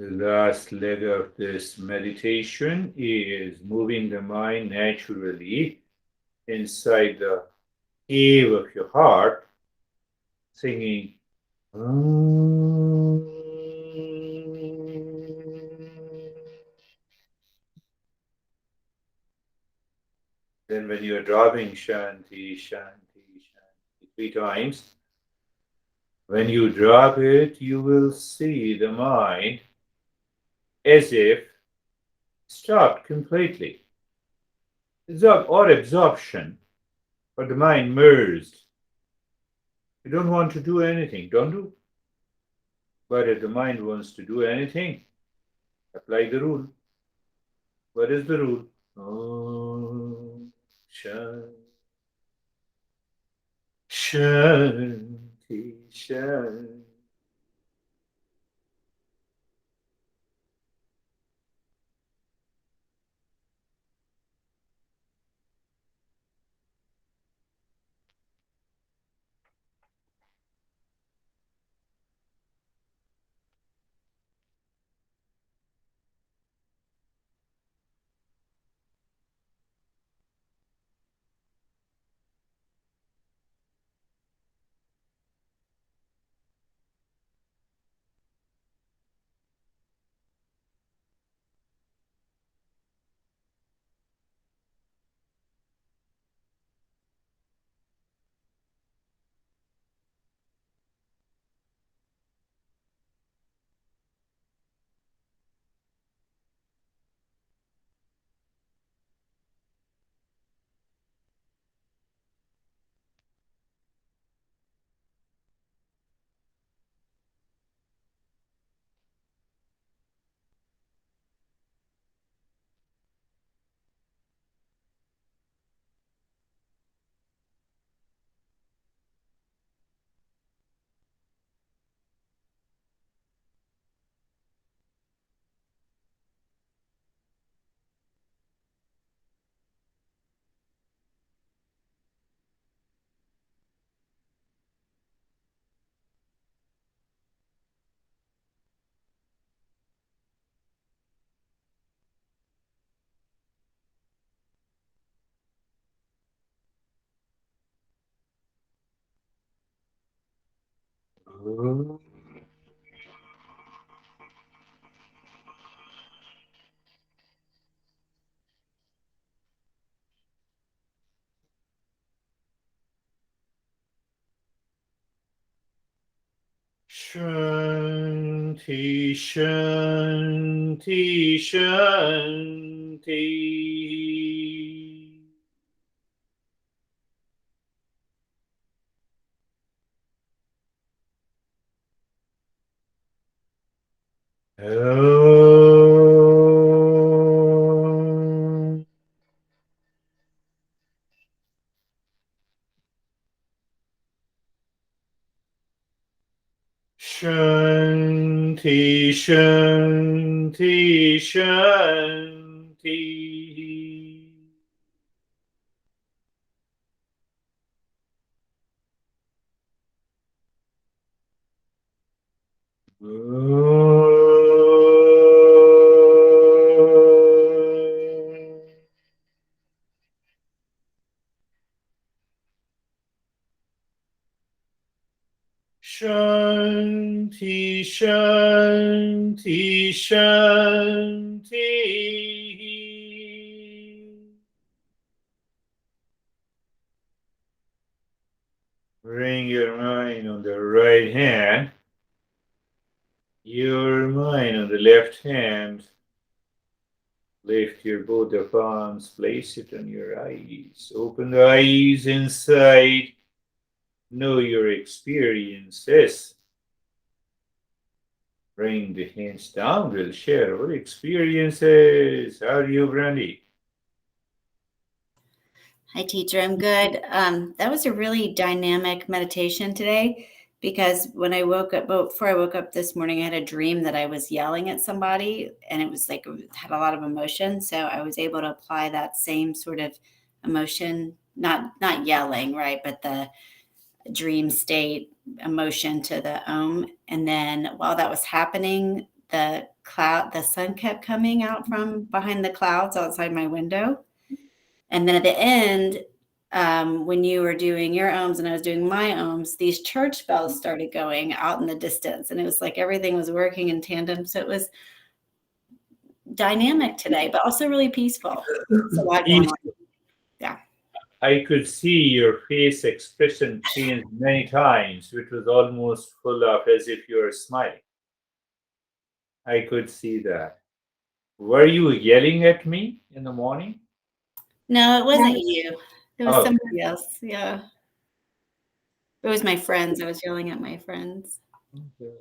The last leg of this meditation is moving the mind naturally inside the cave of your heart, singing. Then when you're dropping Shanti, Shanti, Shanti 3 times, when you drop it, you will see the mind as if stopped completely. Absorption, but the mind merged. You don't want to do anything, don't do. But if the mind wants to do anything, apply the rule. What is the rule? Om Shanti, Shanti, Shanti. Shanti, Shanti, Shanti. Om Shanti, Shanti, Shanti. Shanti, Shanti, Shanti. Bring your mind on the right hand, your mind on the left hand. Lift your both the palms, place it on your eyes. Open the eyes inside. Know your experiences. Bring the hands down. We'll share our experiences. How are you, Brandy? Hi, teacher. I'm good. That was a really dynamic meditation today because when I woke up, before I woke up this morning, I had a dream that I was yelling at somebody and it was like, it had a lot of emotion. So I was able to apply that same sort of emotion, not yelling, right, but the dream state emotion to the Om. And then while that was happening, the sun kept coming out from behind the clouds outside my window. And then at the end, when you were doing your ohms and I was doing my ohms, these church bells started going out in the distance. And it was like everything was working in tandem. So it was dynamic today, but also really peaceful. So yeah. I could see your face expression change many times, which was almost full of as if you were smiling. I could see that. Were you yelling at me in the morning? No, it wasn't you. It was Oh, somebody else. Yeah. It was my friends. I was yelling at my friends. okay.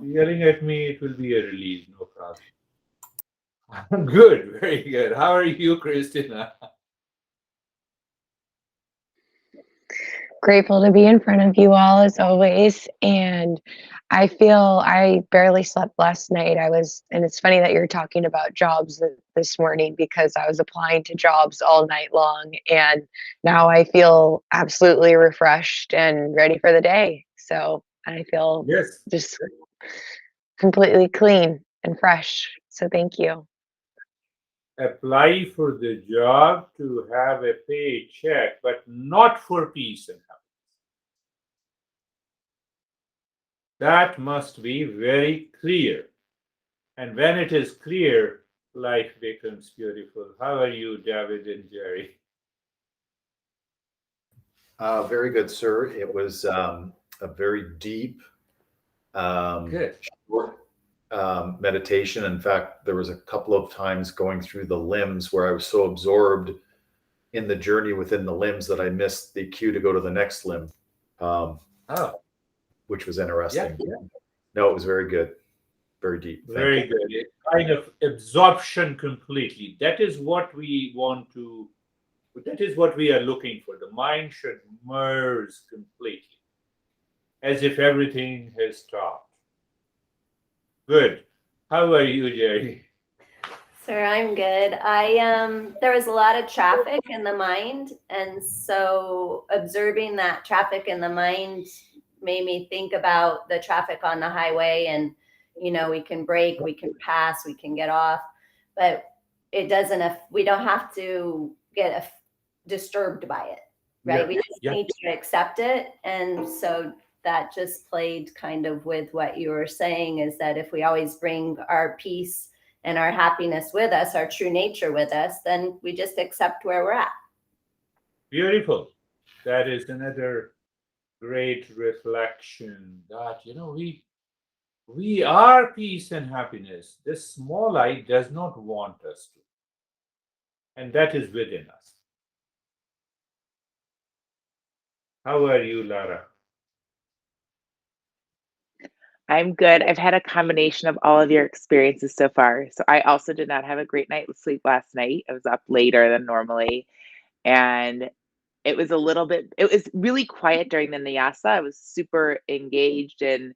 Yelling at me, it will be a release, no problem. Good, very good. How are you, Christina? Grateful to be in front of you all as always. And I feel I barely slept last night. And it's funny that you're talking about jobs this morning because I was applying to jobs all night long. And now I feel absolutely refreshed and ready for the day. So I feel Yes. just completely clean and fresh. So thank you. Apply for the job to have a paycheck, but not for peace and happiness. That must be very clear. And when it is clear, life becomes beautiful. How are you, David and Jerry? Very good, sir. It was a very deep, Good. short meditation. In fact, there was a couple of times going through the limbs where I was so absorbed in the journey within the limbs that I missed the cue to go to the next limb, which was interesting. Yeah. No, it was very good, very deep. Very good. A kind of absorption completely. That is what we want to, that is what we are looking for. The mind should merge completely, as if everything has stopped. Good. How are you, Jerry? Sir, I'm good. There was a lot of traffic in the mind, and so observing that traffic in the mind made me think about the traffic on the highway, and we can brake, we can pass, we can get off, but it doesn't. We don't have to get disturbed by it, right? Yeah. We just need to accept it, and so that just played kind of with what you were saying, is that if we always bring our peace and our happiness with us, our true nature with us, then we just accept where we're at. Beautiful. That is another great reflection that, we are peace and happiness. This small I does not want us to. And that is within us. How are you, Lara? I'm good. I've had a combination of all of your experiences so far. So I also did not have a great night's sleep last night. I was up later than normally. And it was really quiet during the Nyasa. I was super engaged and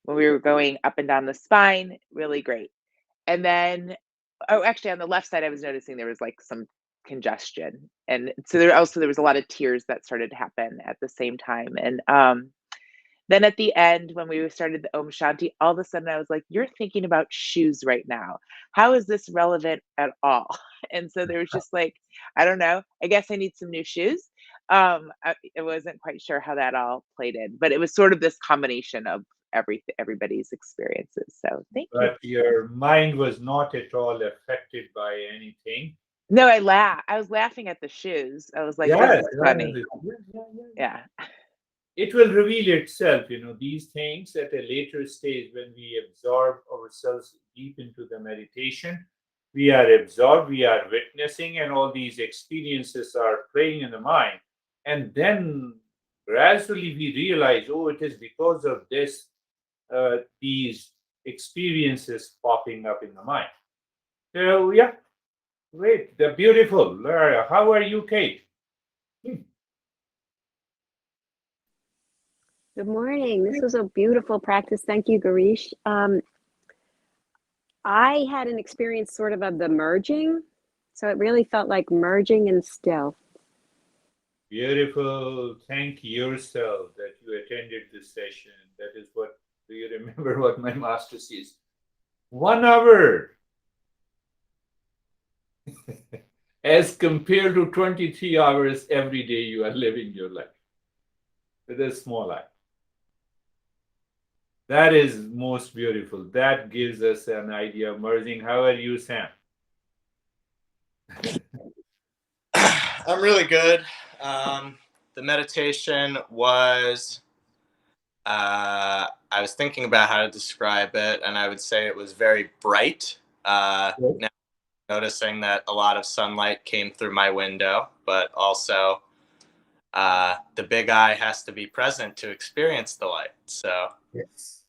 when we were going up and down the spine, really great. And then, actually on the left side, I was noticing there was like some congestion. And so there was a lot of tears that started to happen at the same time. And then at the end, when we started the Om Shanti, all of a sudden I was like, you're thinking about shoes right now. How is this relevant at all? And so there was just like, I don't know, I guess I need some new shoes. I wasn't quite sure how that all played in, but it was sort of this combination of everybody's experiences. So thank you. But your mind was not at all affected by anything. No, I was laughing at the shoes. I was like, this is funny. Yeah. It will reveal itself, these things at a later stage when we absorb ourselves deep into the meditation. We are absorbed, we are witnessing, and all these experiences are playing in the mind. And then gradually we realize, oh, it is because of this, these experiences popping up in the mind. So, yeah, great. They're beautiful. Lara, how are you, Kate? Good morning. This was a beautiful practice. Thank you, Girish. I had an experience sort of the merging. So it really felt like merging and still. Beautiful. Thank yourself that you attended this session. That is what, do you remember what my master says? 1 hour as compared to 23 hours every day you are living your life with a small eye. That is most beautiful. That gives us an idea of merging. How are you, Sam? I'm really good. The meditation was, I was thinking about how to describe it, and I would say it was very bright. Now noticing that a lot of sunlight came through my window, but also the big eye has to be present to experience the light. So yes.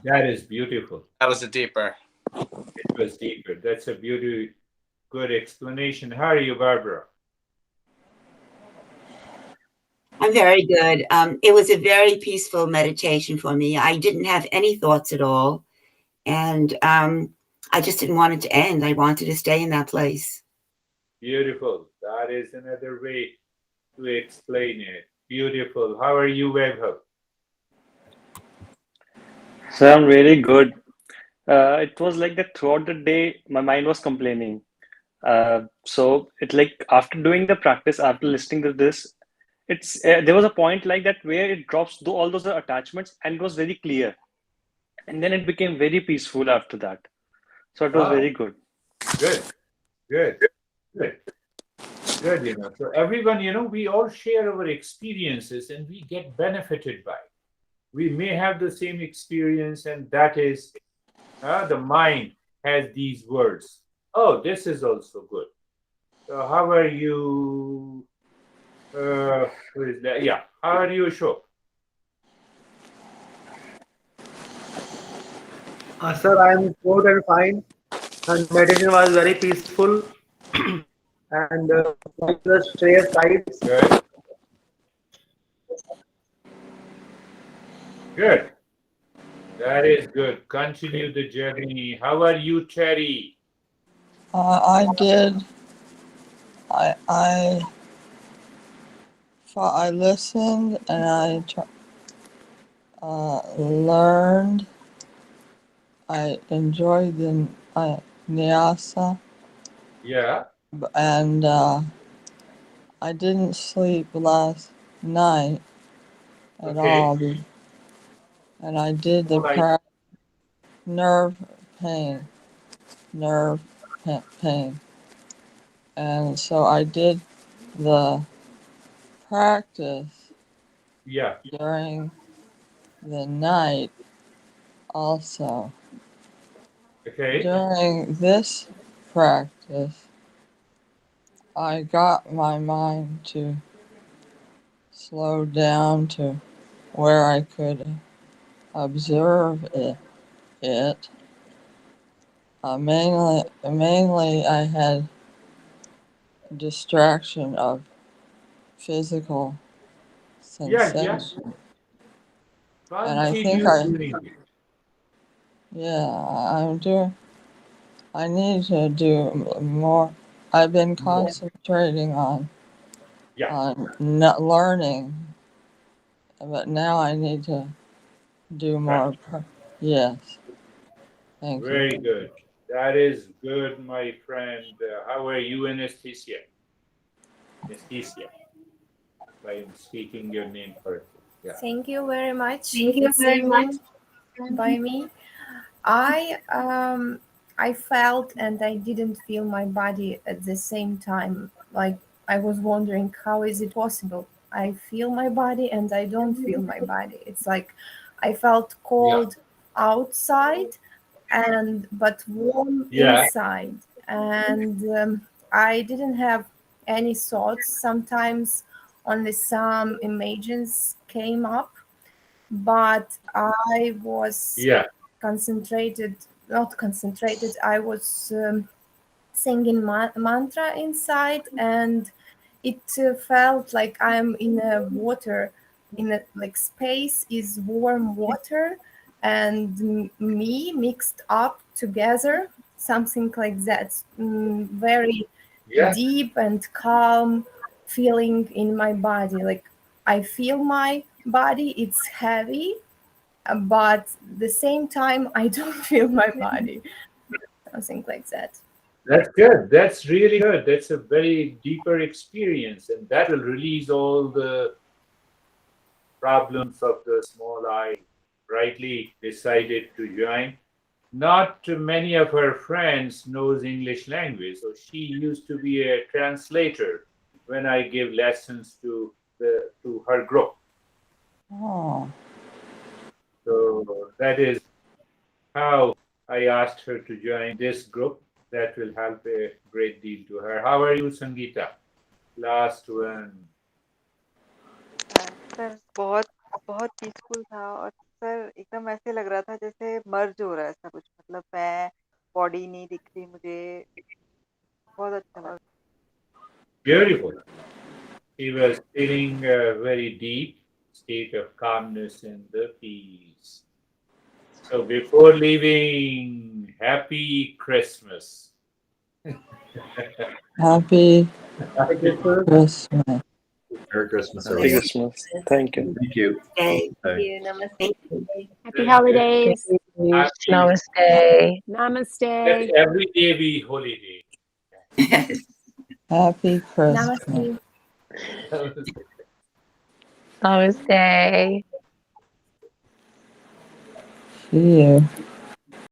That is beautiful. That was a deeper. It was deeper. That's a good explanation. How are you, Barbara? I'm very good. It was a very peaceful meditation for me. I didn't have any thoughts at all. And I just didn't want it to end. I wanted to stay in that place. Beautiful. That is another way to explain it. Beautiful. How are you, Vaibhav? So I'm really good. It was like that throughout the day, my mind was complaining. So it like after doing the practice, after listening to this, it's there was a point like that where it drops all those attachments and it was very clear, and then it became very peaceful after that. So it was very good. Good. So everyone, we all share our experiences and we get benefited by it. We may have the same experience, and that is the mind has these words. Oh, this is also good. So how are you? Who is that? Yeah. How are you, Ashok? Sir, I am good and fine. And meditation was very peaceful. And just share sides. Good. That is good. Continue the journey. How are you, Terry? I did. I listened and I learned. I enjoyed the nyasa. Yeah. And I didn't sleep last night at all. And I did the nerve pain. And so I did the practice during the night also. Okay. During this practice, I got my mind to slow down to where I could observe it. Mainly I had distraction of physical sensation. And I think I need to do more. I've been concentrating on not learning, but now I need to do more. Yes. Thank you. Very good. That is good, my friend. How are you, Anesthesia? Anesthesia. I am speaking your name correctly. Yeah. Thank you very much. Thank you very much. By me. I felt and I didn't feel my body at the same time. Like I was wondering, how is it possible? I feel my body and I don't feel my body. It's like I felt cold outside but warm inside. And I didn't have any thoughts. Sometimes only some images came up, but I was not concentrated. I was singing mantra inside, and it felt like I'm in a water, like space is warm water and me mixed up together, something like that. Very deep and calm feeling in my body. Like I feel my body, it's heavy, but the same time I don't feel my body. Something like that. That's good. That's really good. That's a very deeper experience, and that will release all the problems of the small I. Rightly decided to join. Not many of her friends knows English language, so she used to be a translator when I give lessons to her group. Oh. So that is how I asked her to join this group. That will help a great deal to her. How are you, Sangeeta? Last one. Sir बहुत बहुत peaceful था और sir एकदम ऐसे लग रहा था जैसे मर्ज हो रहा है ऐसा कुछ मतलब मैं बॉडी नहीं दिख रही मुझे बहुत अच्छा लगा Beautiful. She was feeling a very deep state of calmness and the peace. So before leaving, happy Christmas. Happy Happy Christmas. Christmas. Merry Christmas, Merry everyone. Christmas. Thank you. Thank you. Thank Bye. you. Namaste. Thank you. Happy holidays. Namaste. Let Namaste. every day be holiday. Happy Christmas. Namaste. Namaste. See you.